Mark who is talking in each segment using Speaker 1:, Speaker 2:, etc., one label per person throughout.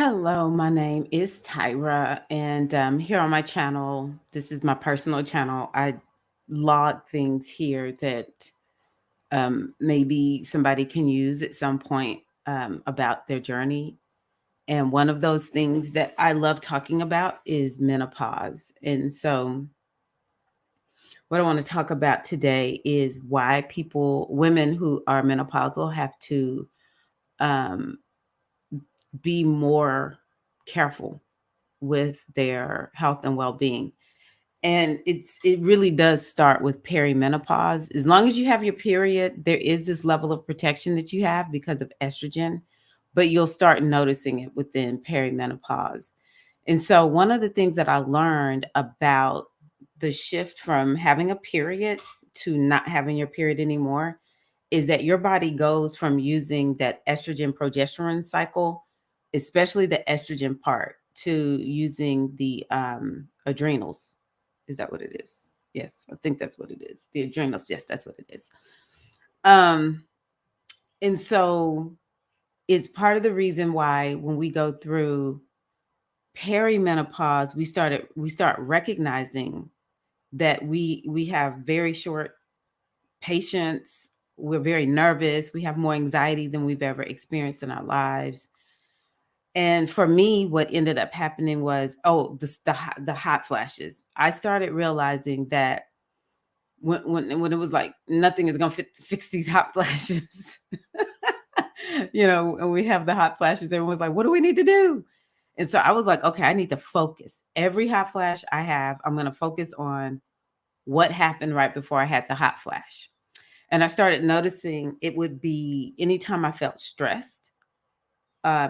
Speaker 1: Hello, my name is Tyra, and here on my channel, this is my personal channel. I log things here that maybe somebody can use at some point about their journey. And one of those things that I love talking about is menopause. And so, what I want to talk about today is why women who are menopausal, have to um, be more careful with their health and well-being. And it really does start with perimenopause. As long as you have your period, there is this level of protection that you have because of estrogen, but you'll start noticing it within perimenopause. And so one of the things that I learned about the shift from having a period to not having your period anymore is that your body goes from using that estrogen progesterone cycle, especially the estrogen part, to using the adrenals. Is that what it is? Yes, I think that's what it is. The adrenals. Yes, that's what it is. Um, and so it's part of the reason why when we go through perimenopause, we start recognizing that we have very short patience. We're very nervous. We have more anxiety than we've ever experienced in our lives. And for me, what ended up happening was, the hot flashes. I started realizing that when it was like nothing is gonna fix these hot flashes, and we have the hot flashes. Everyone's like, "What do we need to do?" And so I was like, "Okay, I need to focus. Every hot flash I have, I'm gonna focus on what happened right before I had the hot flash." And I started noticing it would be anytime I felt stressed.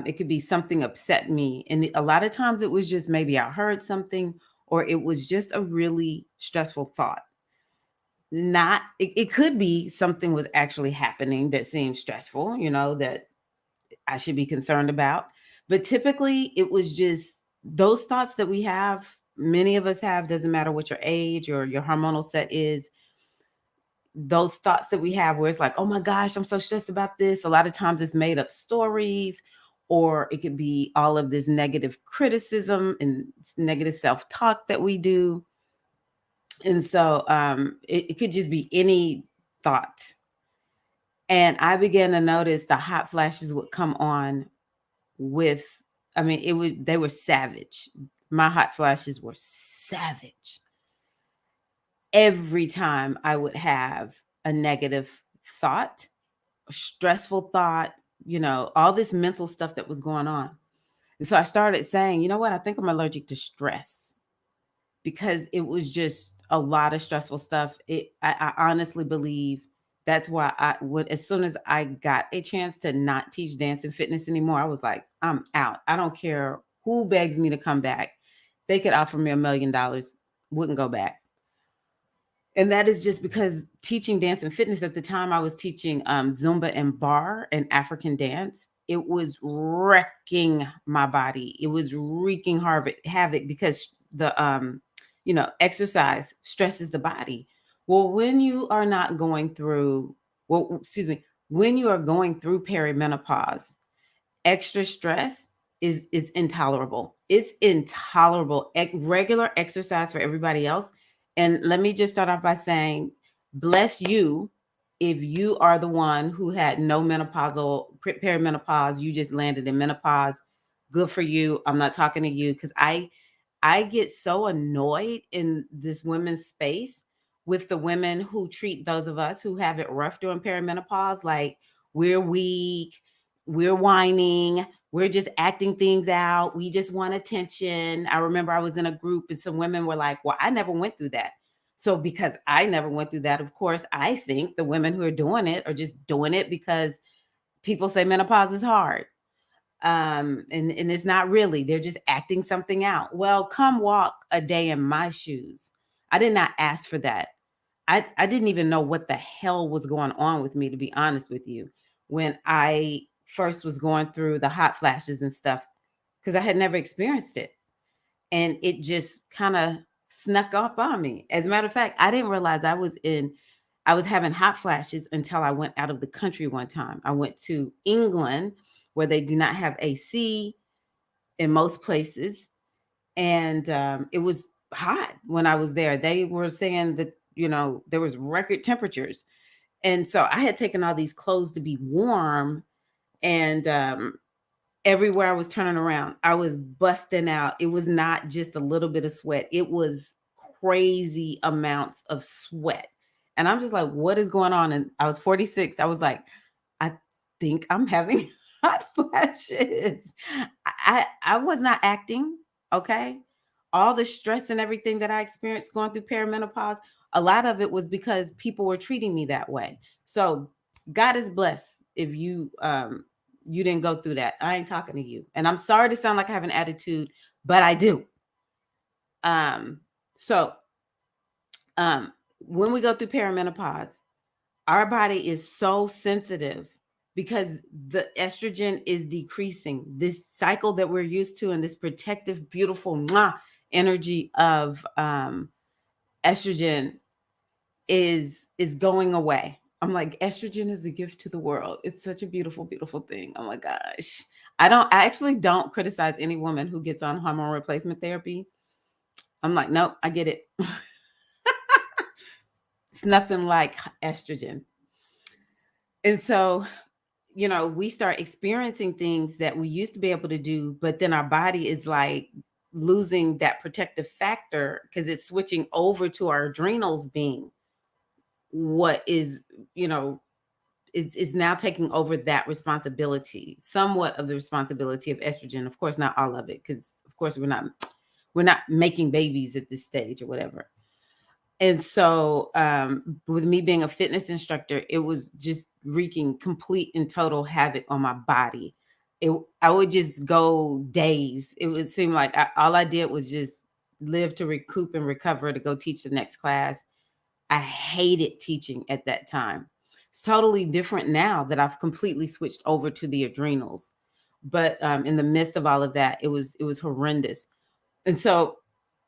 Speaker 1: It could be something upset me. And a lot of times it was just maybe I heard something or it was just a really stressful thought. Not, it could be something was actually happening that seemed stressful, that I should be concerned about. But typically it was just those thoughts that we have, many of us have, doesn't matter what your age or your hormonal set is, those thoughts that we have where it's like, oh my gosh, I'm so stressed about this. A lot of times it's made up stories, or it could be all of this negative criticism and negative self talk that we do. And so it could just be any thought. And I began to notice the hot flashes would come on with, I mean, they were savage. My hot flashes were savage. Every time I would have a negative thought, a stressful thought, all this mental stuff that was going on. And so I started saying, you know what? I think I'm allergic to stress because it was just a lot of stressful stuff. I honestly believe that's why I would, as soon as I got a chance to not teach dance and fitness anymore, I was like, I'm out. I don't care who begs me to come back. They could offer me $1 million, wouldn't go back. And that is just because teaching dance and fitness, at the time I was teaching Zumba and bar and African dance. It was wrecking my body. It was wreaking havoc because exercise stresses the body. Well, when you are not going through, well, excuse me, when you are going through perimenopause, extra stress is intolerable. It's intolerable. Regular exercise for everybody else. And let me just start off by saying, bless you if you are the one who had no perimenopause. You just landed in menopause. Good for you. I'm not talking to you because I get so annoyed in this women's space with the women who treat those of us who have it rough during perimenopause like we're weak, we're whining, we're just acting things out, we just want attention. I remember I was in a group and some women were like, well, I never went through that. So because I never went through that, of course, I think the women who are doing it are just doing it because people say menopause is hard. And it's not really, they're just acting something out. Well, come walk a day in my shoes. I did not ask for that. I didn't even know what the hell was going on with me, to be honest with you, when I first was going through the hot flashes and stuff, because I had never experienced it. And it just kind of snuck up on me. As a matter of fact, I didn't realize I was having hot flashes until I went out of the country one time. I went to England where they do not have AC. in most places. And it was hot when I was there. They were saying that, there was record temperatures. And so I had taken all these clothes to be warm. And everywhere I was turning around, I was busting out. It was not just a little bit of sweat, it was crazy amounts of sweat. And I'm just like, what is going on? And I was 46. I was like, I think I'm having hot flashes. I was not acting, okay? All the stress and everything that I experienced going through perimenopause, a lot of it was because people were treating me that way. So God is blessed if you didn't go through that. I ain't talking to you. And I'm sorry to sound like I have an attitude, but I do. Um, so when we go through perimenopause, our body is so sensitive because the estrogen is decreasing. This cycle that we're used to and this protective, beautiful energy of estrogen is going away. I'm like, estrogen is a gift to the world. It's such a beautiful, beautiful thing. Oh my gosh. I actually don't criticize any woman who gets on hormone replacement therapy. I'm like, nope, I get it. It's nothing like estrogen. And so, we start experiencing things that we used to be able to do, but then our body is like losing that protective factor because it's switching over to our adrenals being what is now taking over that responsibility, somewhat of the responsibility of estrogen. Of course, not all of it, because of course we're not making babies at this stage or whatever. And so with me being a fitness instructor, it was just wreaking complete and total havoc on my body. I would just go days. It would seem like all I did was just live to recoup and recover to go teach the next class. I hated teaching at that time. It's totally different now that I've completely switched over to the adrenals. But in the midst of all of that, it was horrendous. And so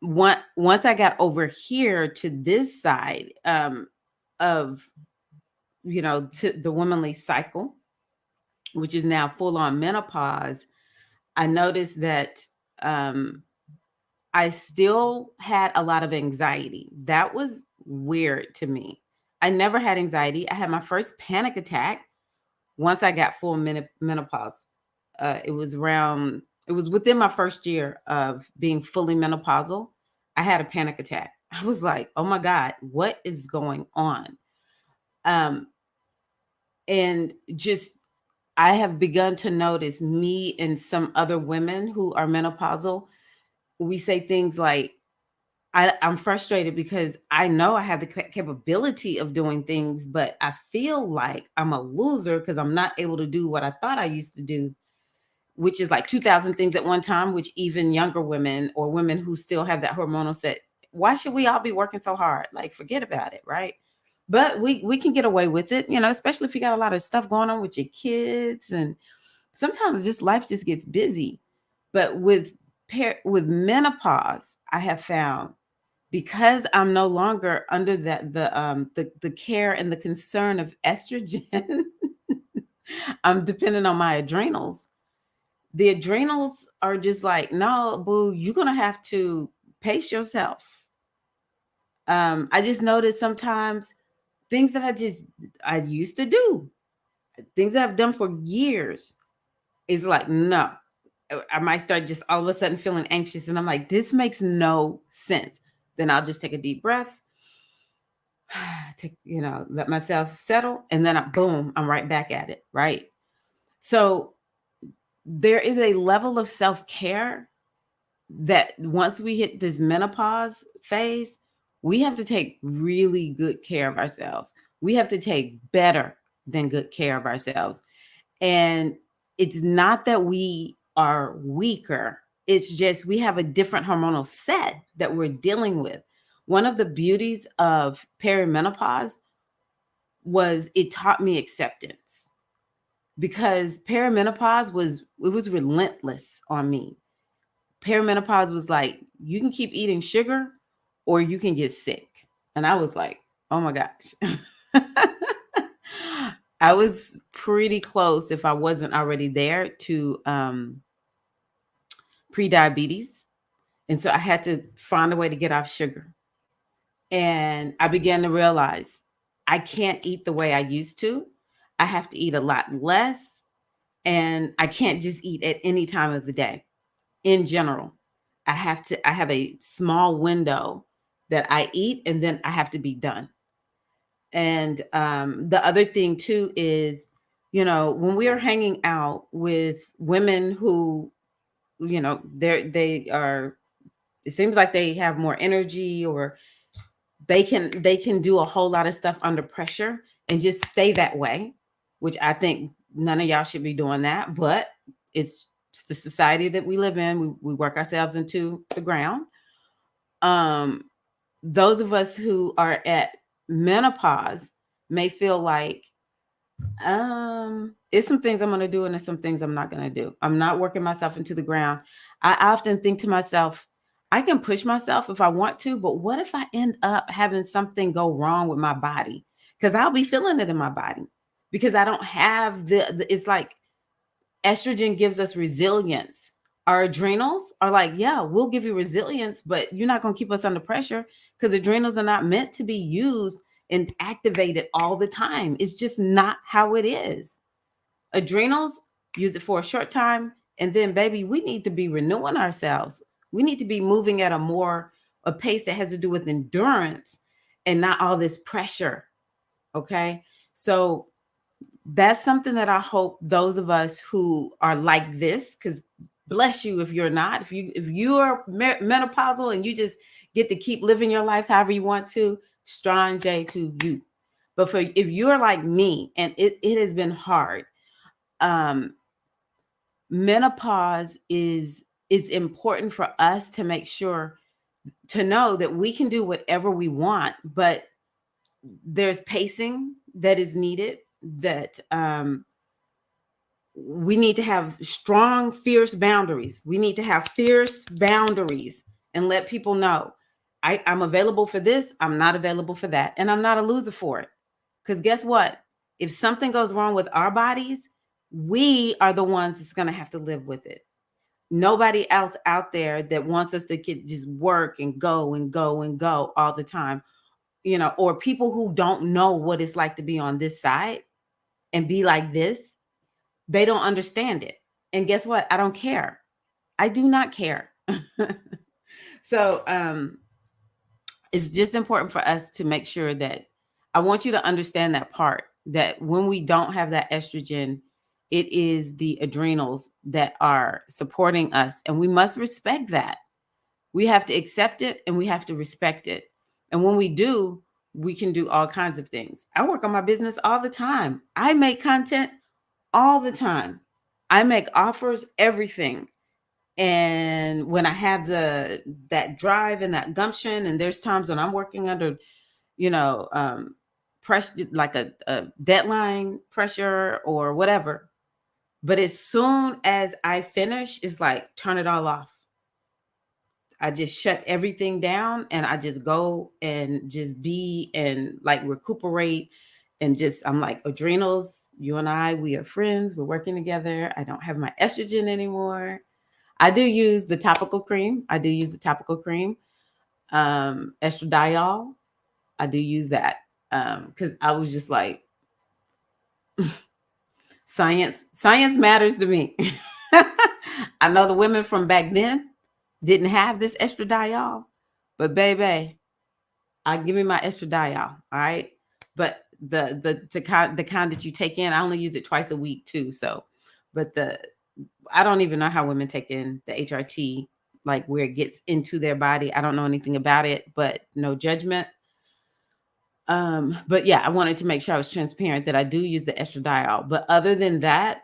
Speaker 1: once I got over here to this side of to the womanly cycle, which is now full on menopause, I noticed that I still had a lot of anxiety. That was weird to me. I never had anxiety. I had my first panic attack once I got full menopause. It was within my first year of being fully menopausal. I had a panic attack. I was like, oh my God, what is going on? Um, and just, I have begun to notice me and some other women who are menopausal. We say things like, I'm frustrated because I know I have the capability of doing things, but I feel like I'm a loser because I'm not able to do what I thought I used to do, which is like 2,000 things at one time, which even younger women or women who still have that hormonal set, why should we all be working so hard? Like, forget about it, right? But we can get away with it, especially if you got a lot of stuff going on with your kids, and sometimes just life just gets busy. But with menopause, I have found, because I'm no longer under the care and the concern of estrogen, I'm dependent on my adrenals. The adrenals are just like, no, boo, you're gonna have to pace yourself. I just noticed sometimes things that I used to do, things that I've done for years, is like, no. I might start just all of a sudden feeling anxious, and I'm like, this makes no sense. Then I'll just take a deep breath, let myself settle, and then boom, I'm right back at it, right? So there is a level of self-care that once we hit this menopause phase, we have to take really good care of ourselves. We have to take better than good care of ourselves. And it's not that we are weaker, it's just we have a different hormonal set that we're dealing with. One of the beauties of perimenopause was it taught me acceptance, because perimenopause was relentless on me. Perimenopause was like, you can keep eating sugar or you can get sick. And I was like, oh my gosh. I was pretty close, if I wasn't already there, to pre-diabetes. And so I had to find a way to get off sugar. And I began to realize I can't eat the way I used to. I have to eat a lot less. And I can't just eat at any time of the day. In general, I have a small window that I eat, and then I have to be done. And the other thing too is, when we are hanging out with women who, they are, it seems like they have more energy, or they can do a whole lot of stuff under pressure and just stay that way, which I think none of y'all should be doing that, but it's the society that we live in. We work ourselves into the ground. um those of us who are at menopause may feel like, it's some things I'm going to do and there's some things I'm not going to do. I'm not working myself into the ground. I often think to myself, I can push myself if I want to, but what if I end up having something go wrong with my body? Because I'll be feeling it in my body because I don't have it's like estrogen gives us resilience. Our adrenals are like, yeah, we'll give you resilience, but you're not going to keep us under pressure, because adrenals are not meant to be used and activated all the time. It's just not how it is. Adrenals, use it for a short time, and then baby, we need to be renewing ourselves. We need to be moving at a pace that has to do with endurance and not all this pressure. Okay. So that's something that I hope those of us who are like this, because bless you if you're not, if you are menopausal and you just get to keep living your life however you want to, strong J to you. But for if you're like me and it has been hard, um menopause is important for us to make sure to know that we can do whatever we want, but there's pacing that is needed, that we need to have strong, fierce boundaries. We need to have fierce boundaries and let people know I'm available for this, I'm not available for that, and I'm not a loser for it. Because guess what? If something goes wrong with our bodies, we are the ones that's going to have to live with it. Nobody else out there that wants us to just work and go and go and go all the time, or people who don't know what it's like to be on this side and be like this, they don't understand it. And guess what? I don't care. I do not care. So it's just important for us to make sure that I want you to understand that part, that when we don't have that estrogen, it is the adrenals that are supporting us. And we must respect that. We have to accept it and we have to respect it. And when we do, we can do all kinds of things. I work on my business all the time. I make content all the time. I make offers, everything. And when I have that drive and that gumption, and there's times when I'm working under, pressure, like a deadline pressure or whatever. But as soon as I finish, it's like turn it all off. I just shut everything down and I just go and just be and like recuperate, and just I'm like, adrenals, you and I, we are friends. We're working together. I don't have my estrogen anymore. I do use the topical cream. Estradiol. I do use that because I was just like, science matters to me. I know the women from back then didn't have this estradiol, but baby, I give me my estradiol. All right, but the kind that you take in, I only use it twice a week too. So, but I don't even know how women take in the HRT, like where it gets into their body. I don't know anything about it, but no judgment. But yeah, I wanted to make sure I was transparent that I do use the estradiol. But other than that,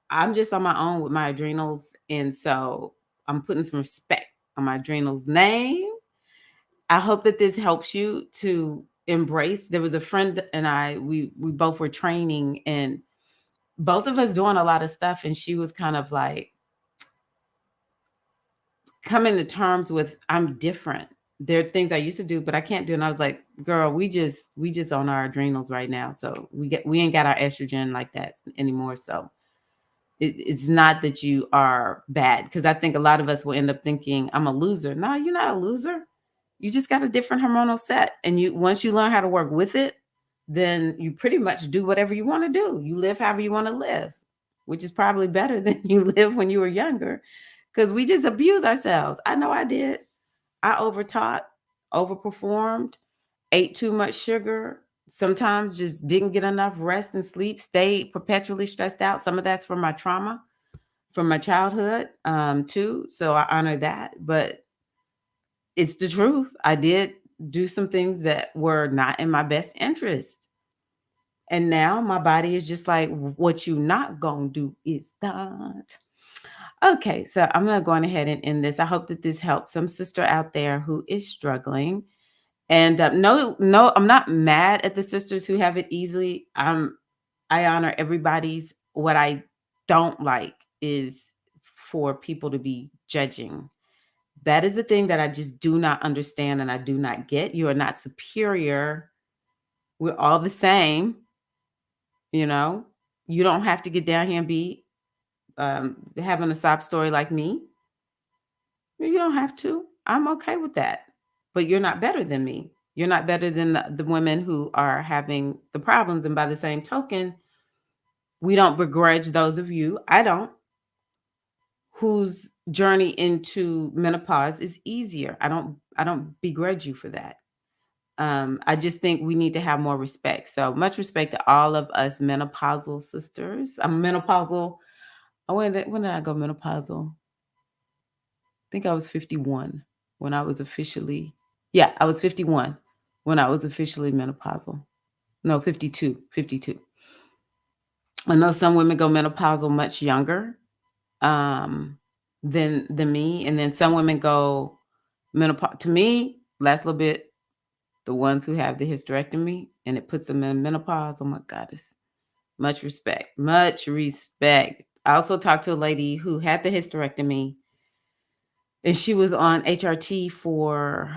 Speaker 1: I'm just on my own with my adrenals. And so I'm putting some respect on my adrenals name. I hope that this helps you to embrace. There was a friend and we both were training, and both of us doing a lot of stuff. And she was kind of like coming to terms with, I'm different. There are things I used to do, but I can't do. And I was like, girl, we just on our adrenals right now. So we ain't got our estrogen like that anymore. So It's not that you are bad, because I think a lot of us will end up thinking I'm a loser. No, you're not a loser. You just got a different hormonal set, and you once you learn how to work with it, then you pretty much do whatever you want to do. You live however you want to live, which is probably better than you live when you were younger, because we just abuse ourselves. I know I did. I overtaught, overperformed, ate too much sugar, sometimes just didn't get enough rest and sleep, stayed perpetually stressed out. Some of that's from my trauma, from my childhood, too. So I honor that. But it's the truth. I did do some things that were not in my best interest. And now my body is just like, what you not gonna do is that. Okay, so I'm gonna go on ahead and end this. I hope that this helps some sister out there who is struggling. And no, no, I'm not mad at the sisters who have it easily. I honor everybody's. What I don't like is for people to be judging. That is the thing that I just do not understand and I do not get. You are not superior. We're all the same, you know. You don't have to get down here and be having a sob story like me. You don't have to. I'm okay with that. But you're not better than me. You're not better than the women who are having the problems. And by the same token, we don't begrudge those of you, I don't, whose journey into menopause is easier. I don't begrudge you for that. I just think we need to have more respect. So much respect to all of us menopausal sisters. I'm menopausal. Oh, when did I go menopausal? I think I was 51 when I was officially, yeah, I was 51 when I was officially menopausal. No, 52, 52. I know some women go menopausal much younger um, than me, and then some women go menopause. To me, last little bit, the ones who have the hysterectomy and it puts them in menopause. Oh my goddess, much respect, much respect. I also talked to a lady who had the hysterectomy, and she was on HRT for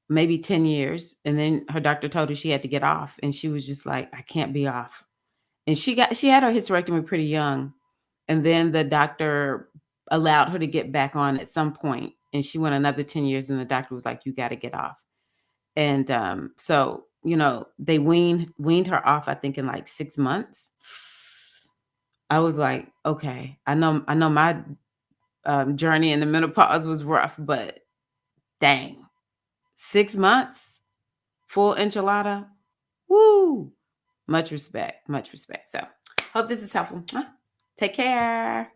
Speaker 1: maybe 10 years, and then her doctor told her she had to get off, and she was just like, I can't be off. And she had her hysterectomy pretty young, and then the doctor allowed her to get back on at some point, and she went another 10 years, and the doctor was like, you got to get off. And so they weaned her off, I think, in like 6 months. I was like, okay, I know my journey in the menopause was rough, but dang, 6 months, full enchilada, woo! Much respect, much respect. So hope this is helpful. Take care.